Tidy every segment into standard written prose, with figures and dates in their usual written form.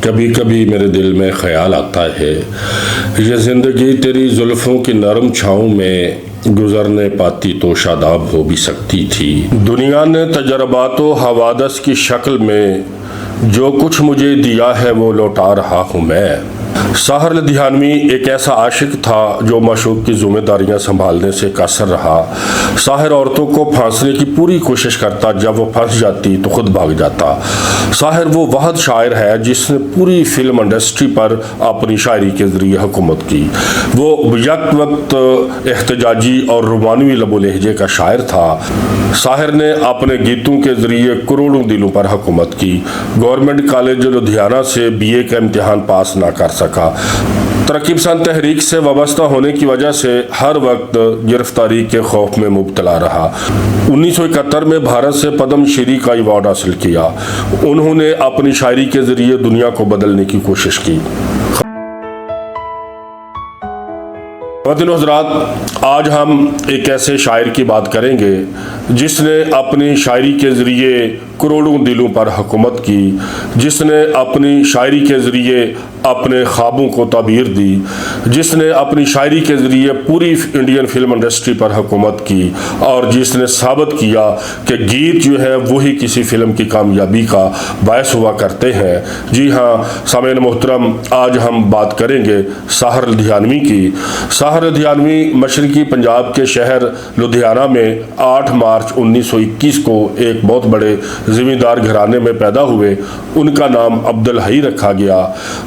कभी कभी मेरे दिल में ख्याल आता है, ये ज़िंदगी तेरी जुल्फ़ों की नरम छाँव में गुजरने पाती तो शादाब हो भी सकती थी। दुनिया ने तजर्बातो हवादस की शक्ल में जो कुछ मुझे दिया है वो लौटा रहा हूँ मैं। साहर लुधियानवी एक ऐसा आशिक था जो माशूक की जिम्मेदारियां संभालने से कासर रहा। साहिर औरतों को फांसने की पूरी कोशिश करता, जब वो फंस जाती तो खुद भाग जाता। साहिर वो वाहद शायर है जिसने पूरी फिल्म इंडस्ट्री पर अपनी शायरी के ज़रिए हुकूमत की। वो यक वक्त एहतजाजी और रोमानवी लबो लहजे का शायर था। साहिर ने अपने गीतों के ज़रिए करोड़ों दिलों पर हुकूमत की। गवर्नमेंट कॉलेज लुधियाना से BA का इम्तिहान पास ना कर सका। तरक्की पसंद तहरीक से वाबस्ता होने की वजह से हर वक्त गिरफ्तारी के खौफ में मुब्तला रहा। 1971 में भारत से पद्म श्री का अवार्ड हासिल किया। उन्होंने अपनी शायरी के जरिए दुनिया को बदलने की कोशिश की। हज़रात, आज हम एक ऐसे शायर की बात करेंगे जिसने अपनी शायरी के ज़रिए करोड़ों दिलों पर हुकूमत की, जिसने अपनी शायरी के ज़रिए अपने ख्वाबों को ताबीर दी, जिसने अपनी शायरी के ज़रिए पूरी इंडियन फिल्म इंडस्ट्री पर हुकूमत की और जिसने साबित किया कि गीत जो है वही किसी फिल्म की कामयाबी का बायस हुआ करते हैं। जी हाँ सामीन मोहतरम, आज हम बात करेंगे साहर लुधियानवी की। साहर लुधियानवी मशरकी पंजाब के शहर लुधियाना में 8 मार्च 1921 को एक बहुत बड़े ज़मींदार घराने में पैदा हुए। उनका नाम अब्दुल हई रखा गया।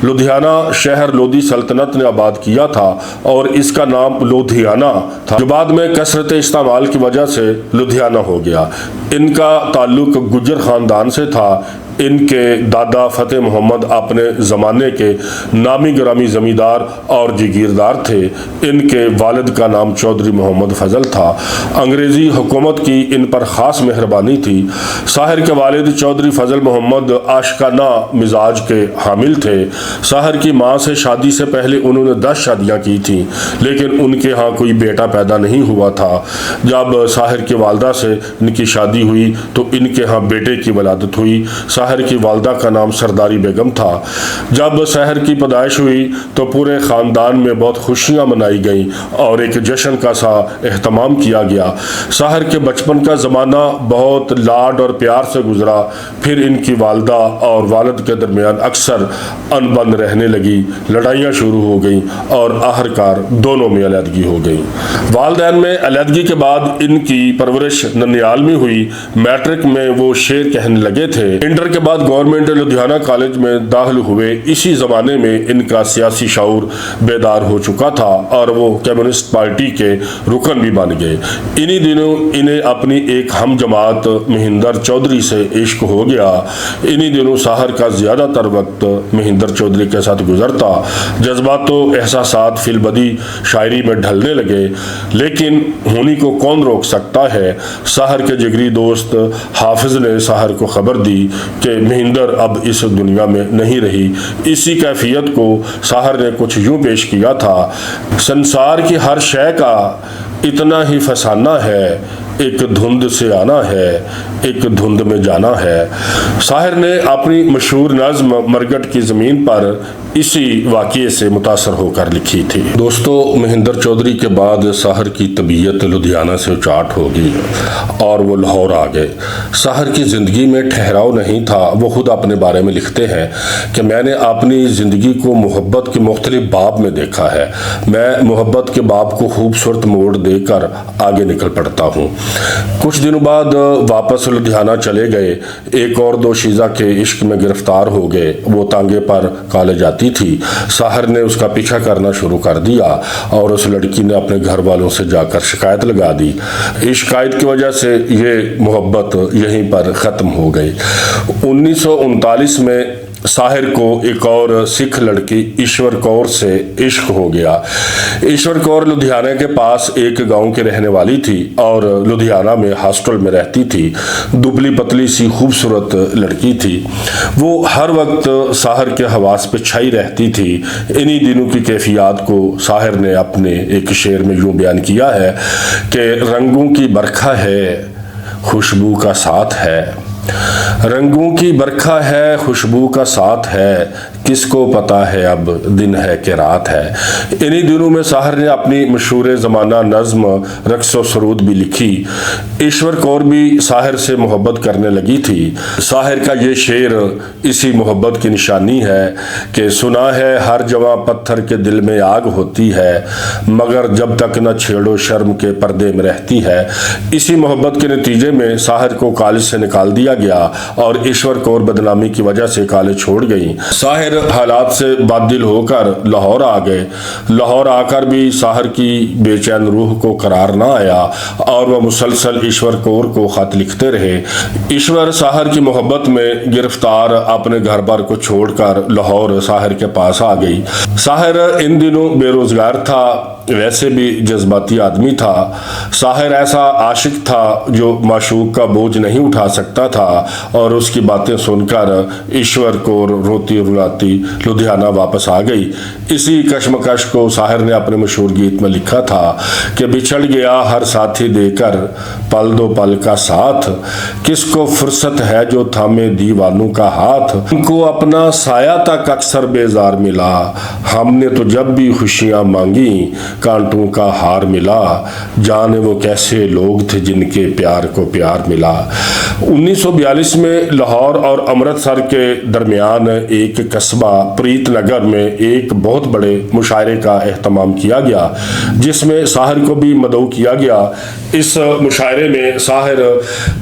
लुधियाना शहर लोधी सल्तनत ने आबाद किया था और इसका नाम लुधियाना था, जो बाद में कसरत इस्तेमाल की वजह से लुधियाना हो गया। इनका ताल्लुक गुज्जर ख़ानदान से था। इनके दादा फतेह मोहम्मद अपने ज़माने के नामी ग्रामी ज़मींदार और जागीरदार थे। इनके वालिद का नाम चौधरी मोहम्मद फजल था। अंग्रेज़ी हुकूमत की इन पर ख़ास मेहरबानी थी। साहिर के वालिद चौधरी फजल मोहम्मद आशिकाना मिजाज के हामिल थे। साहिर की माँ से शादी से पहले उन्होंने 10 शादियाँ की थी, लेकिन उनके यहाँ कोई बेटा पैदा नहीं हुआ था। जब साहिर की वालदा से इनकी शादी हुई तो इनके यहाँ बेटे की वलादत हुई। साहिर की वालदा का नाम सरदारी बेगम था। जब साहिर की पैदाइश हुई तो पूरे ख़ानदान में बहुत खुशियाँ मनाई गईं और एक जश्न का सा एहतमाम किया गया। साहिर के बचपन का ज़माना बहुत लाड और प्यार से गुजरा। फिर इनकी वालदा और वालिद के दरमियान अक्सर अनबन रहने लगी, लड़ाइयाँ शुरू हो गईं और आखिरकार दोनों में अलहदगी हो गई। वालिदैन में अलहदगी के बाद इनकी परवरिश ननियाल में हुई। मैट्रिक में वो शेर कहने लगे थे। इंटर के बाद गवर्नमेंट लुधियाना कॉलेज में दाखिल हुए। इसी ज़माने में इनका सियासी शऊर बेदार हो चुका था और वो कम्युनिस्ट पार्टी के रुकन भी बन गए। इन्हीं दिनों इन्हें अपनी एक हम जमात महिंदर चौधरी से इश्क हो गया। इन्हीं दिनों साहर का ज़्यादातर वक्त महिंदर चौधरी के साथ गुजरता। जज्बातो एहसासात फिलबदी शायरी में ढलने लगे, लेकिन होनी को कौन रोक सकता है। साहर के जिगरी दोस्त हाफिज ने साहर को खबर दी कि महिंदर अब इस दुनिया में नहीं रही। इसी कैफियत को साहर ने कुछ यूँ पेश किया था, संसार की हर शय का इतना ही फसाना है, एक धुंध से आना है, एक धुंध में जाना है। साहिर ने अपनी मशहूर नज़्म मरगट की ज़मीन पर इसी वाक़ये से मुतासर होकर लिखी थी। दोस्तों, महिंदर चौधरी के बाद साहिर की तबीयत लुधियाना से उचाट हो गई और वो लाहौर आ गए। साहिर की ज़िंदगी में ठहराव नहीं था। वो खुद अपने बारे में लिखते हैं कि मैंने अपनी ज़िंदगी को मोहब्बत के मुख्तलिफ बाब में देखा है। मैं मोहब्बत के बाब को खूबसूरत मोड़ देकर आगे निकल पड़ता हूँ। कुछ दिनों बाद वापस लुधियाना चले गए। एक और दोशीज़ा के इश्क में गिरफ्तार हो गए। वो तांगे पर कॉलेज आती थी। साहिर ने उसका पीछा करना शुरू कर दिया और उस लड़की ने अपने घर वालों से जाकर शिकायत लगा दी। इस शिकायत की वजह से ये मोहब्बत यहीं पर ख़त्म हो गई। 1939 में साहिर को एक और सिख लड़की ईश्वर कौर से इश्क हो गया। ईश्वर कौर लुधियाना के पास एक गांव की रहने वाली थी और लुधियाना में हॉस्टल में रहती थी। दुबली पतली सी खूबसूरत लड़की थी। वो हर वक्त साहिर के हवास पे छाई रहती थी। इन्हीं दिनों की कैफियत को साहिर ने अपने एक शेर में यूँ बयान किया है कि रंगों की बरखा है, खुशबू का साथ है, रंगों की बरखा है, खुशबू का साथ है, किसको पता है अब दिन है कि रात है। इन्हीं दिनों में साहिर ने अपनी मशहूर ज़माना नज़्म रक्स व सरूद भी लिखी। ईश्वर कौर भी साहिर से मोहब्बत करने लगी थी। साहिर का ये शेर इसी मोहब्बत की निशानी है कि सुना है हर जवां पत्थर के दिल में आग होती है, मगर जब तक न छेड़ो शर्म के पर्दे में रहती है। इसी मोहब्बत के नतीजे में साहिर को कॉलेज से निकाल दिया गया और ईश्वर कौर बदनामी की वजह से कॉलेज छोड़ गई। साहिर हालात से बादिल होकर लाहौर आ गए। लाहौर आकर भी साहिर की बेचैन रूह को करार ना आया और वह मुसलसल ईश्वर कौर को खत लिखते रहे। ईश्वर साहिर की मोहब्बत में गिरफ्तार अपने घर बार को छोड़कर लाहौर साहिर के पास आ गई। साहिर इन दिनों बेरोजगार था, वैसे भी जज्बाती आदमी था। साहिर ऐसा आशिक था जो माशूक का बोझ नहीं उठा सकता था और उसकी बातें सुनकर ईश्वर कौर रोती रुलाती लुधियाना वापस आ गई। इसी कश्मकश को साहिर ने अपने मशहूर गीत में लिखा था कि बिछड़ गया हर साथी देकर पल दो पल का साथ, किसको फुर्सत है जो थामे दीवानों का हाथ। उनको अपना साया तक अक्सर बेजार मिला, हमने तो जब भी खुशियां मांगी कांटों का हार मिला। जाने वो कैसे लोग थे जिनके प्यार को प्यार मिला। 1942 में लाहौर और अमृतसर के दरमियान एक कस्बा प्रीतनगर में एक बहुत बड़े मुशायरे का एहतमाम किया गया, जिसमें साहिर को भी मदऊ किया गया। इस मुशायरे में साहिर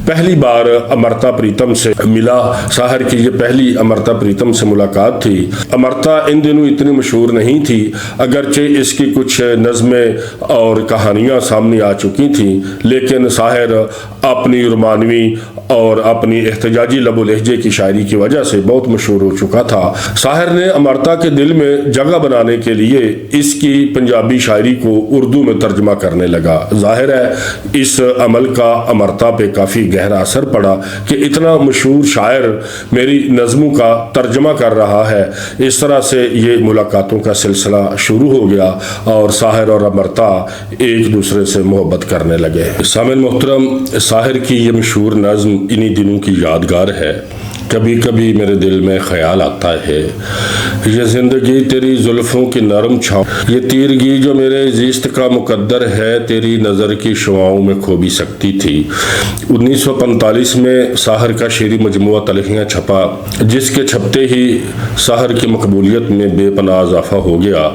पहली बार अमृता प्रीतम से मिला। साहिर की ये पहली अमृता प्रीतम से मुलाकात थी। अमृता इन दिनों इतनी मशहूर नहीं थी, अगरचे इसकी कुछ नज़में और कहानियां सामने आ चुकी थीं, लेकिन साहिर अपनी रोमानवी और अपनी एहतजाजी लबो लहजे की शायरी की वजह से बहुत मशहूर हो चुका था। साहिर ने अमृता के दिल में जगह बनाने के लिए इसकी पंजाबी शायरी को उर्दू में तर्जमा करने लगा। जाहिर है इस अमल का अमृता पे काफ़ी गहरा असर पड़ा कि इतना मशहूर शायर मेरी नज़मों का तर्जमा कर रहा है। इस तरह से ये मुलाकातों का सिलसिला शुरू हो गया और साहिर और अमृता एक दूसरे से मोहब्बत करने लगे। सामिन मोहतरम, साहिर की ये मशहूर नज़्म इन्हीं दिनों की यादगार है। कभी कभी मेरे दिल में ख्याल आता है, ये जिंदगी तेरी जुल्फ़ों की नरम छाँव, ये तीरगी जो मेरे जिस्त का मुकद्दर है, तेरी नज़र की शुआओं में खो भी सकती थी। 1945 में साहिर का शेरी मजमुआ तलखियाँ छपा, जिसके छपते ही साहिर की मकबूलियत में बेपनाह इजाफा हो गया।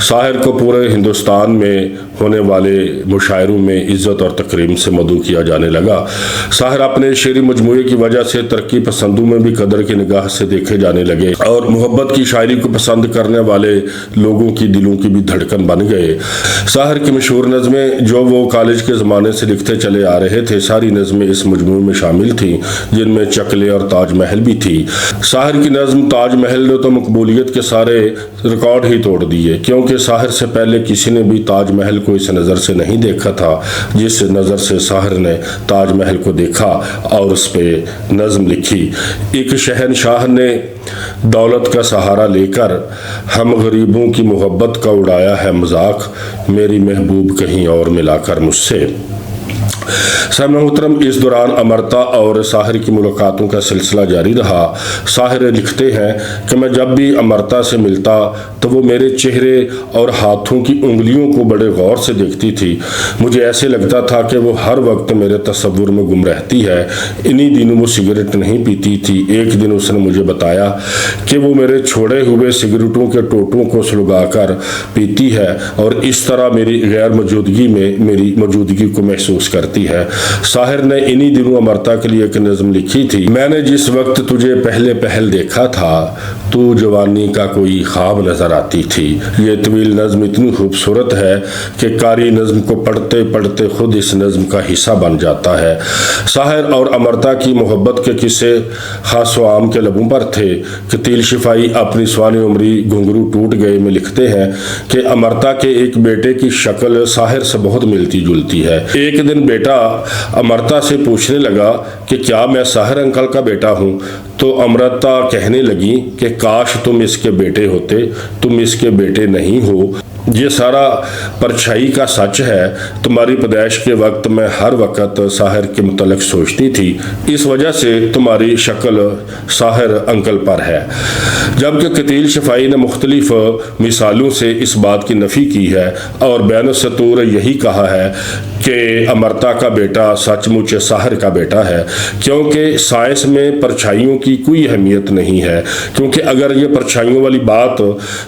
साहिर को पूरे हिंदुस्तान में होने वाले मुशायरों में इज़्ज़त और तकरीम से मदऊ किया जाने लगा। साहिर अपने शेरी मजमुए की वजह से तरक्की पसंदों में भी कदर की निगाह से देखे जाने लगे और मोहब्बत की शायरी को पसंद करने वाले लोगों की दिलों की भी धड़कन बन गए। साहिर की मशहूर नज़में जो वो कॉलेज के ज़माने से लिखते चले आ रहे थे, सारी नज़में इस मजमूए में शामिल थीं, जिनमें चकले और ताजमहल भी थी। साहिर की नज़म ताजमहल ने तो मकबूलियत के सारे रिकॉर्ड ही तोड़ दिए, क्योंकि साहिर से पहले किसी ने भी ताजमहल को इस नज़र से नहीं देखा था जिस नज़र से साहिर ने ताजमहल को देखा और उस पर नज़म लिखी। एक शहनशाह ने दौलत का सहारा लेकर हम गरीबों की मोहब्बत का उड़ाया है मजाक, मेरी महबूब कहीं और मिलाकर मुझसे। मोहतरम, इस दौरान अमृता और साहिर की मुलाकातों का सिलसिला जारी रहा। साहिर लिखते हैं कि मैं जब भी अमृता से मिलता तो वो मेरे चेहरे और हाथों की उंगलियों को बड़े गौर से देखती थी। मुझे ऐसे लगता था कि वो हर वक्त मेरे तस्वुर में गुम रहती है। इन्हीं दिनों वो सिगरेट नहीं पीती थी। एक दिन उसने मुझे बताया कि वो मेरे छोड़े हुए सिगरेटों के टोटों को सुलगाकर पीती है और इस तरह मेरी गैर मौजूदगी में मेरी मौजूदगी को महसूस करती है। साहिर ने इन्हीं दिनों अमृता के लिए एक नज़म लिखी थी, मैंने जिस वक्त तुझे पहले पहल देखा था, तू जवानी का कोई ख्वाब नजर आती थी। ये तवील नज़म इतनी खूबसूरत है कि कारी नज़म को पढ़ते पढ़ते खुद इस नज़म का हिस्सा बन जाता है। साहिर और अमृता की मोहब्बत के किस्से खास व आम के लबों पर थे कि तिल शिफाई अपनी स्वानी उमरी घुंघरू टूट गए में लिखते हैं कि अमृता के एक बेटे की शक्ल साहिर से बहुत मिलती जुलती है। एक दिन बेटा अमृता से पूछने लगा कि क्या मैं साहिर अंकल का बेटा हूँ, तो अमृता कहने लगी कि काश तुम इसके बेटे होते, तुम इसके बेटे नहीं हो। ये सारा परछाई का सच है। तुम्हारी पैदाइश के वक्त मैं हर वक्त साहिर के मुतल्लिक सोचती थी, इस वजह से तुम्हारी शक्ल साहिर अंकल पर है। जबकि कतील शफाई ने मुख्तलिफ मिसालों से इस बात की नफ़ी की है और बैन सतूर यही कहा है कि अमरता का बेटा सचमुच साहिर का बेटा है, क्योंकि साइंस में परछाइयों की कोई अहमियत नहीं है। क्योंकि अगर ये परछाइयों वाली बात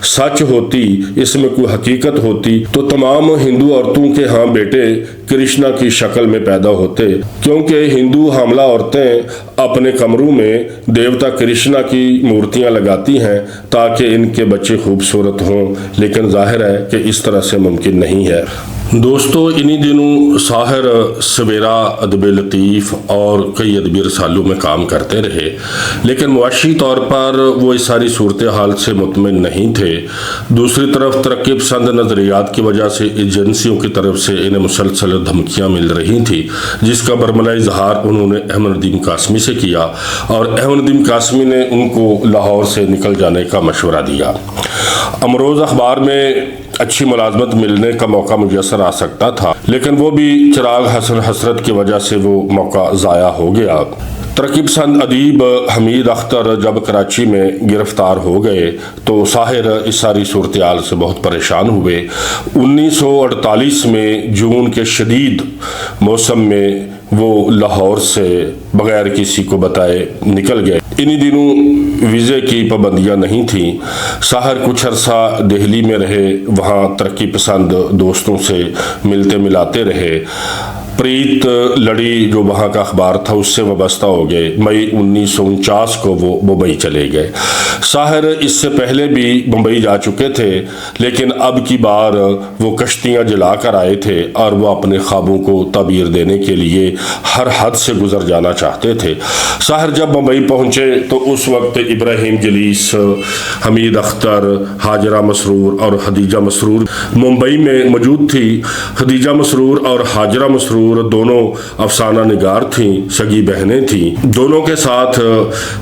सच होती, इसमें कोई हकीकत होती, तो तमाम हिंदू औरतों के यहाँ बेटे कृष्णा की शक्ल में पैदा होते। क्योंकि हिंदू हमला औरतें अपने कमरों में देवता कृष्णा की मूर्तियां लगाती हैं ताकि इनके बच्चे खूबसूरत हों, लेकिन जाहिर है कि इस तरह से मुमकिन नहीं है। दोस्तों, इन्हीं दिनों साहिर सवेरा अदब लतीफ़ और कई अदबी रसालों में काम करते रहे, लेकिन मुआशी तौर पर वो इस सारी सूरत हाल से मुतमिन नहीं थे। दूसरी तरफ तरक्की पसंद नज़रियात की वजह से एजेंसियों की तरफ से इन्हें मुसलसल धमकियाँ मिल रही थी, जिसका बरमला इजहार उन्होंने अहमद नदीम कासमी से किया और अहमद नदीम कासमी ने उनको लाहौर से निकल जाने का मशवरा दिया। अमरोज़ अखबार में अच्छी मुलाजमत मिलने का मौका मुयसर आ सकता था, लेकिन वो भी चिराग हसन हसरत की वजह से वो मौका ज़ाया हो गया। तरक्की पसंद अदीब हमीद अख्तर जब कराची में गिरफ्तार हो गए तो साहिर इस सारी सूरत हाल से बहुत परेशान हुए। 1948 में जून के शदीद मौसम में वो लाहौर से बगैर किसी को बताए निकल गए। इन्हीं दिनों वीज़े की पाबंदियां नहीं थीं। साहिर कुछ अरसा दिल्ली में रहे, वहाँ तरक्की पसंद दोस्तों से मिलते मिलाते रहे। प्रीत लड़ी जो वहाँ का अखबार था उससे वाबस्ता हो गए। मई 1949 को वो मुंबई चले गए। साहिर इससे पहले भी मुंबई जा चुके थे, लेकिन अब की बार वो कश्तियाँ जला कर आए थे और वो अपने ख्वाबों को ताबीर देने के लिए हर हद से गुजर जाना चाहते थे। साहिर जब मुंबई पहुँचे तो उस वक्त इब्राहिम जलीस, हमीद अख्तर, हाजरा मसरूर और खदीजा मसरूर मुंबई में मौजूद थी। खदीजा मसरूर और हाजरा मसरूर दोनों अफसाना निगार थीं, सगी बहनें थीं। दोनों के साथ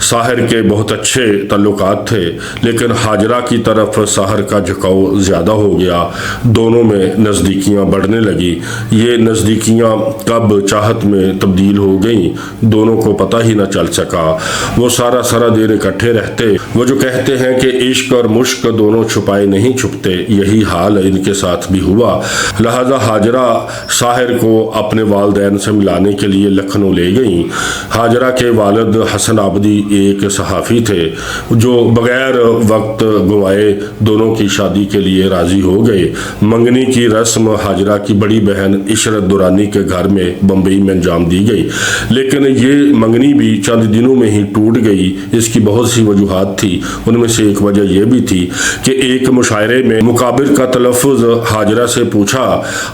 साहिर के बहुत अच्छे ताल्लुकात थे, लेकिन हाजरा की तरफ साहिर का झुकाव ज़्यादा हो गया। दोनों में नज़दीकियाँ बढ़ने लगी। ये नज़दीकियाँ कब चाहत में तब्दील हो गईं, दोनों को पता ही ना चल सका। वो सारा दिन इकट्ठे रहते। वो जो कहते हैं कि इश्क और मुश्क दोनों छुपाए नहीं छुपते, यही हाल इनके साथ भी हुआ। लिहाजा हाजरा साहिर को अपने वालदैन से मिलाने के लिए लखनऊ ले गईं। हाजरा के वालिद हसन आबदी एक सहाफ़ी थे जो बग़ैर वक्त गंवाए दोनों की शादी के लिए राज़ी हो गए। मंगनी की रस्म हाजरा की बड़ी बहन इशरत दुरानी के घर में बम्बई में अंजाम दी गई, लेकिन ये मंगनी भी चंद दिनों में ही टूट गई। इसकी बहुत सी वजूहात थी। उनमें से एक वजह यह भी थी कि एक मुशायरे में मुकाबिर का तलफ़ुज़ हाजरा से पूछा।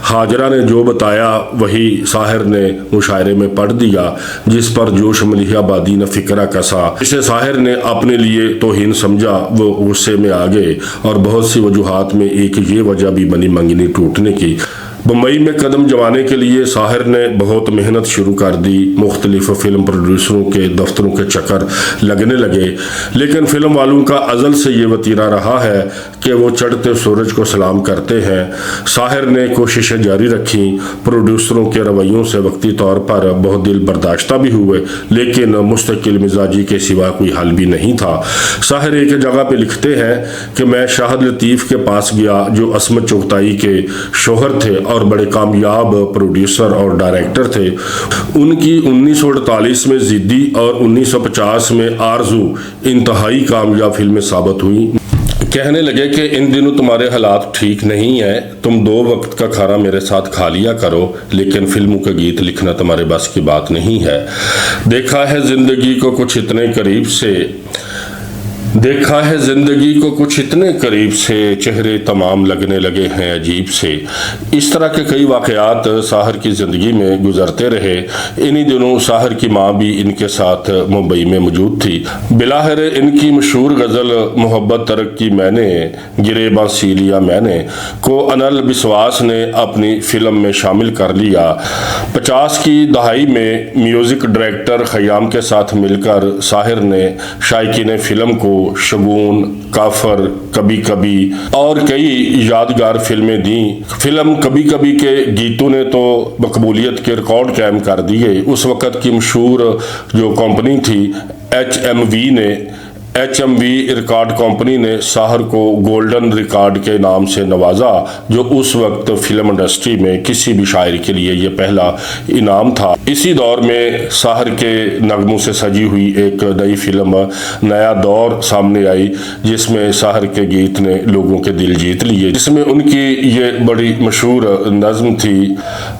हाजरा ने जो बताया वही साहिर ने मुशायरे में पढ़ दिया, जिस पर जोश मलिहाबादी ने फिक्रा कसा। इसे साहिर ने अपने लिए तौहीन समझा। वो गुस्से में आ गए और बहुत सी वजूहात में एक ये वजह भी बनी मंगनी टूटने की। मुंबई में कदम जमाने के लिए साहिर ने बहुत मेहनत शुरू कर दी। मुख्तलिफ फिल्म प्रोड्यूसरों के दफ्तरों के चक्कर लगने लगे, लेकिन फिल्म वालों का अज़ल से ये वतीरा रहा है कि वो चढ़ते सूरज को सलाम करते हैं। साहिर ने कोशिशें जारी रखी। प्रोड्यूसरों के रवैयों से वक्ती तौर पर बहुत दिल बर्दाश्ता भी हुए, लेकिन मुस्तकिल मिजाजी के सिवा कोई हल भी नहीं था। साहिर एक जगह पे लिखते हैं कि मैं शाहद लतीफ़ के पास गया जो असमत चुगताई के शोहर थे और बड़े कामयाब प्रोड्यूसर और डायरेक्टर थे। उनकी 1948 में ज़िद्दी और 1950 में आरज़ू इंतहाई कामयाब फिल्में साबित हुई। कहने लगे कि इन दिनों तुम्हारे हालात ठीक नहीं है, तुम 2 वक्त का खाना मेरे साथ खा लिया करो, लेकिन फिल्मों के गीत लिखना तुम्हारे बस की बात नहीं है। देखा है ज़िंदगी को कुछ इतने करीब से, देखा है ज़िंदगी को कुछ इतने करीब से, चेहरे तमाम लगने लगे हैं अजीब से। इस तरह के कई वाक़यात साहिर की ज़िंदगी में गुजरते रहे। इन्हीं दिनों साहिर की माँ भी इनके साथ मुंबई में मौजूद थी। बिलाहिर इनकी मशहूर गज़ल मोहब्बत तरक की मैंने, गिरेबां सी लिया मैंने को अनल बिस्वास ने अपनी फ़िल्म में शामिल कर लिया। 50 की दहाई में म्यूज़िक डायरेक्टर ख़याम के साथ मिलकर साहिर ने शायकीन फ़िल्म को शगुन, काफर, कभी कभी और कई यादगार फिल्में दी। फिल्म कभी कभी के गीतों ने तो मकबूलियत के रिकॉर्ड कायम कर दिए। उस वक़्त की मशहूर जो कंपनी थी HMV रिकॉर्ड कंपनी ने साहर को गोल्डन रिकॉर्ड के नाम से नवाजा, जो उस वक्त फिल्म इंडस्ट्री में किसी भी शायर के लिए ये पहला इनाम था। इसी दौर में साहर के नगमों से सजी हुई एक नई फिल्म नया दौर सामने आई, जिसमें साहर के गीत ने लोगों के दिल जीत लिए। जिसमें उनकी ये बड़ी मशहूर नज़्म थी,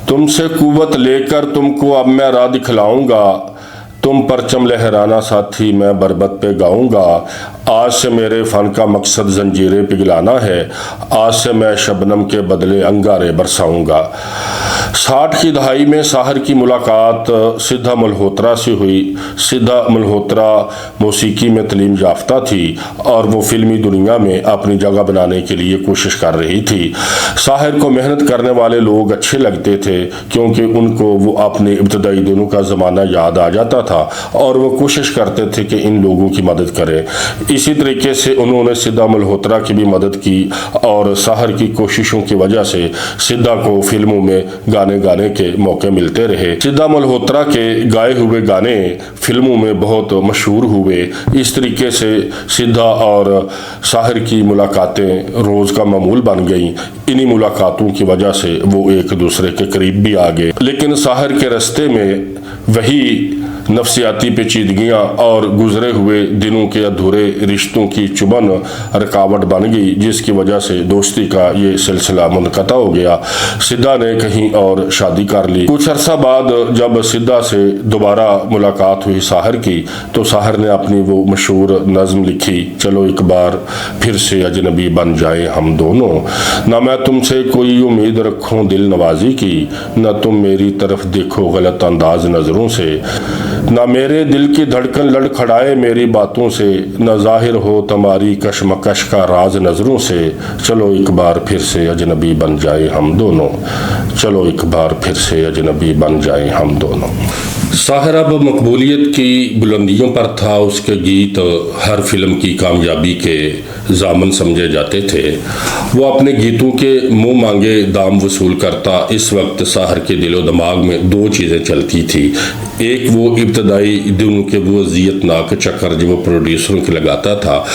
तुमसे कुव्वत लेकर तुमको अब मैं राह दिखलाऊंगा, तुम परचम लहराना साथी मैं बरबत पे गाऊंगा, आज से मेरे फ़न का मकसद जंजीरें पिघलाना है, आज से मैं शबनम के बदले अंगारे बरसाऊंगा। 60 की दहाई में साहर की मुलाकात सिद्धा मल्होत्रा से हुई। सिद्धा मल्होत्रा मौसीकी में तलीम याफ्ता थी और वो फिल्मी दुनिया में अपनी जगह बनाने के लिए कोशिश कर रही थी। साहर को मेहनत करने वाले लोग अच्छे लगते थे, क्योंकि उनको वो अपने इब्तदाई दिनों का ज़माना याद आ जाता था और वो कोशिश करते थे कि इन लोगों की मदद करें। इसी तरीके से उन्होंने सिद्धा मल्होत्रा की भी मदद की और साहर की कोशिशों की वजह से सिद्धा को फिल्मों में गाने के मौके मिलते रहे। सिद्धा मल्होत्रा के गाए हुए गाने फिल्मों में बहुत मशहूर हुए। इस तरीके से सिद्धा और साहर की मुलाकातें रोज़ का मामूल बन गईं। इन्हीं मुलाकातों की वजह से वो एक दूसरे के करीब भी आ गए। लेकिन साहर के रास्ते में वही नफसियाती पेचीदगियाँ और गुजरे हुए दिनों के अधूरे रिश्तों की चुभन रुकावट बन गई, जिसकी वजह से दोस्ती का ये सिलसिला मुनक़ता हो गया। सिद्धा ने कहीं और शादी कर ली। कुछ अरसा बाद जब सिद्धा से दोबारा मुलाकात हुई साहर की, तो साहर ने अपनी वो मशहूर नज़्म लिखी, चलो एक बार फिर से अजनबी बन जाए हम दोनों, ना मैं तुमसे कोई उम्मीद रखूं दिल नवाजी की, ना तुम मेरी तरफ देखो गलत अंदाज नज़रों से, ना मेरे दिल की धड़कन लड़खड़ाए मेरी बातों से, न जाहिर हो तुम्हारी कशमकश का राज नज़रों से, चलो एक बार फिर से अजनबी बन जाए हम दोनों, चलो एक बार फिर से अजनबी बन जाए हम दोनों। साहर अब मकबूलियत की बुलंदियों पर था। उसके गीत हर फिल्म की कामयाबी के ज़ामन समझे जाते थे। वो अपने गीतों के मुंह मांगे दाम वसूल करता। इस वक्त साहर के दिलो दिमाग में दो चीज़ें चलती थी। एक वो इब्तदाई दिनों के वो अज़ियतनाक चक्कर जो वो प्रोड्यूसरों के लगाता था,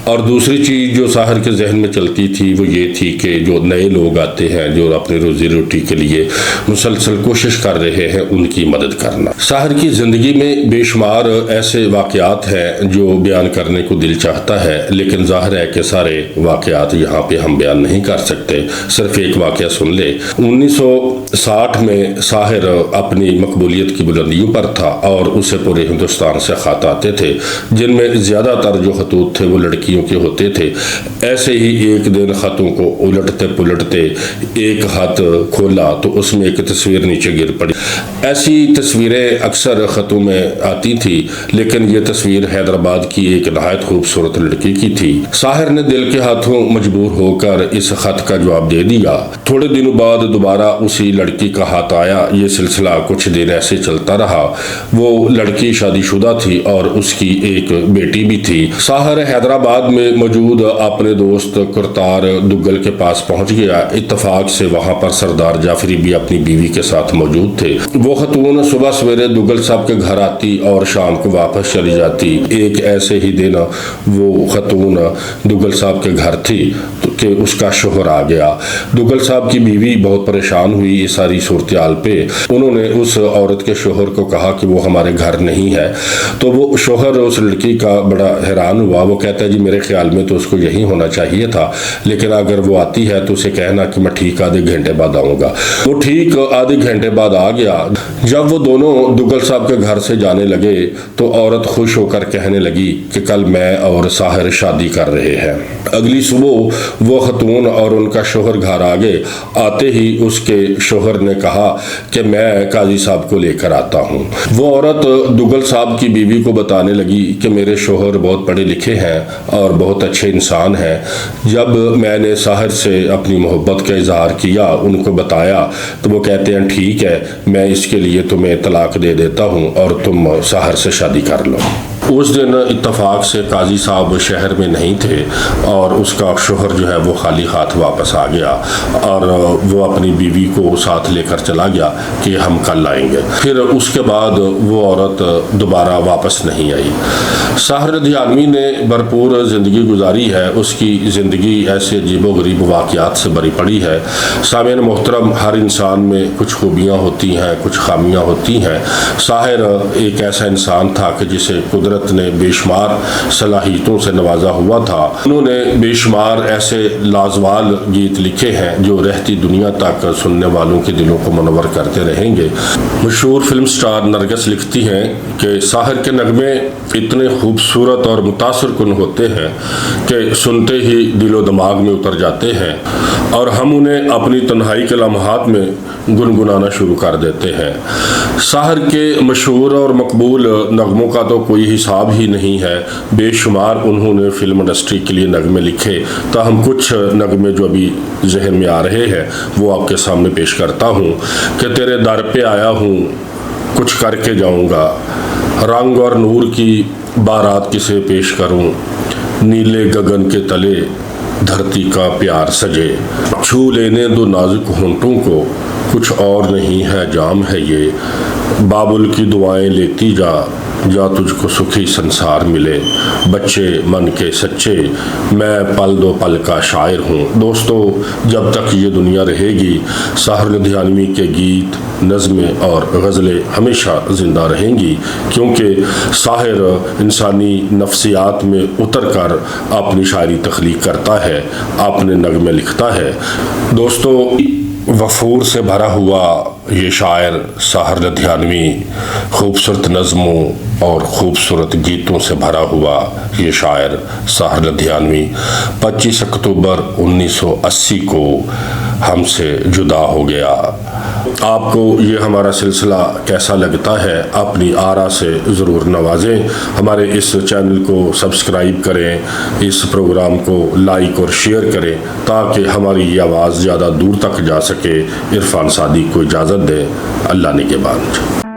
और दूसरी चीज़ जो साहर के जहन में चलती थी वो ये थी कि जो नए लोग आते हैं जो अपनी रोज़ी रोटी के लिए मुसलसल कोशिश कर रहे हैं, उनकी मदद करना। साहर की ज़िंदगी में बेशुमार ऐसे वाक़यात हैं जो बयान करने को दिल चाहता है, लेकिन ज़ाहिर है कि सारे वाक़यात यहाँ पे हम बयान नहीं कर सकते। सिर्फ एक वाक़या सुन ले। 1960 में साहर अपनी मकबूलियत की बुलंदियों पर था और उसे पूरे हिंदुस्तान से ख़त आते थे, जिनमें ज़्यादातर जो खतूत थे वो लड़कियों के होते थे। ऐसे ही एक दिन ख़तों को उलटते पुलटते एक ख़त खोला तो उसमें एक तस्वीर नीचे गिर पड़ी। ऐसी तस्वीरें अक्सर ख़तों में आती थी, लेकिन ये तस्वीर हैदराबाद की एक नहायत खूबसूरत लड़की की थी। साहिर ने दिल के हाथों मजबूर होकर इस ख़त का जवाब दे दिया। थोड़े दिनों बाद दोबारा उसी लड़की का हाथ आया। ये सिलसिला कुछ दिन ऐसे चलता रहा। वो लड़की शादीशुदा थी और उसकी एक बेटी भी थी। साहिर हैदराबाद में मौजूद अपने दोस्त करतार दुग्गल के पास पहुंच गया। इत्तफाक से वहां पर सरदार जाफरी भी अपनी बीवी के साथ मौजूद थे। वो खतून सुबह सवेरे दुग्गल साहब के घर आती और शाम को वापस चली जाती। एक ऐसे ही दिन वो खतून दुग्गल साहब के घर थी कि उसका शोहर आ गया। दुग्गल साहब की बीवी बहुत परेशान हुई इस सारी सूरत हाल पे। उन्होंने उस औरत के शोहर को कहा कि वो हमारे घर नहीं है। तो वो शोहर उस लड़की का बड़ा हैरान हुआ। वो कहता है जी मेरे ख्याल में तो उसको यही होना चाहिए था, लेकिन अगर वो आती है तो उसे कहना कि मैं ठीक आधे घंटे बाद आऊँगा। वो ठीक आधे घंटे बाद आ गया। जब वो दोनों दुग्गल साहब के घर से जाने लगे तो औरत खुश होकर कहने लगी कि कल मैं और साहिर शादी कर रहे हैं। अगली सुबह वो खतून और उनका शोहर घर आ गए। आते ही उसके शोहर ने कहा कि मैं काजी साहब को लेकर आता हूँ। वो औरत दुग्गल साहब की बीवी को बताने लगी कि मेरे शोहर बहुत पढ़े लिखे हैं और बहुत अच्छे इंसान हैं। जब मैंने साहिर से अपनी मोहब्बत का इजहार किया, उनको बताया, तो वो कहते हैं ठीक है, मैं इसके लिए तुम्हें तलाक दे देता हूँ और तुम साहिर से शादी कर लो। उस दिन इत्तफाक से काजी साहब शहर में नहीं थे और उसका शोहर जो है वो खाली हाथ वापस आ गया और वो अपनी बीवी को साथ लेकर चला गया कि हम कल आएंगे। फिर उसके बाद वो औरत दोबारा वापस नहीं आई। साहिर लुधियानवी ने भरपूर ज़िंदगी गुजारी है। उसकी ज़िंदगी ऐसे अजीबोगरीब वाक़यात से भरी पड़ी है। सामीन मोहतरम, हर इंसान में कुछ खूबियाँ होती हैं, कुछ खामियाँ होती हैं। साहिर एक ऐसा इंसान था कि जिसे कुदरत ने बेशुमार सलाहियतों से नवाजा हुआ था। उन्होंने बेशुमार ऐसे लाजवाल गीत लिखे हैं जो रहती दुनिया तक सुनने वालों के दिलों को मुनव्वर करते रहेंगे। मशहूर फिल्म स्टार नरगिस लिखती हैं कि साहिर के नगमे इतने खूबसूरत और मुतासिर कुन होते हैं कि सुनते ही दिलो दिमाग में उतर जाते हैं और हम उन्हें अपनी तन्हाई के लम्हात में गुनगुनाना शुरू कर देते हैं। साहिर के मशहूर और मकबूल नगमों का तो कोई हिसाब ही नहीं है। बेशुमार उन्होंने फिल्म इंडस्ट्री के लिए नगमे लिखे। ताहम कुछ नगमे जो अभी जहन में आ रहे हैं वो आपके सामने पेश करता हूँ कि तेरे दर पे आया हूँ, कुछ करके जाऊँगा, रंग और नूर की बारात किसे पेश करूँ, नीले गगन के तले धरती का प्यार सजे, छू लेने दो नाजुक होंठों को, कुछ और नहीं है जाम है ये, बाबुल की दुआएं लेती जा, जा तुझको सुखी संसार मिले, बच्चे मन के सच्चे, मैं पल दो पल का शायर हूँ। दोस्तों, जब तक ये दुनिया रहेगी साहिर लुधियानवी के गीत, नज़में और गज़लें हमेशा ज़िंदा रहेंगी, क्योंकि साहिर इंसानी नफ्सियात में उतर कर अपनी शायरी तख्लीक करता है, अपने नगमे लिखता है। दोस्तों, वफूर से भरा हुआ ये शायर साहिर लुधियानवी, खूबसूरत नज़मों और ख़ूबसूरत गीतों से भरा हुआ ये शायर साहिर लुधियानवी 25 अक्टूबर 1980 को हमसे जुदा हो गया। आपको ये हमारा सिलसिला कैसा लगता है, अपनी आरा से ज़रूर नवाजें। हमारे इस चैनल को सब्सक्राइब करें, इस प्रोग्राम को लाइक और शेयर करें ताकि हमारी ये आवाज़ ज़्यादा दूर तक जा सके। इरफान सादी को इजाज़त दें। अल्लाह निगहबान।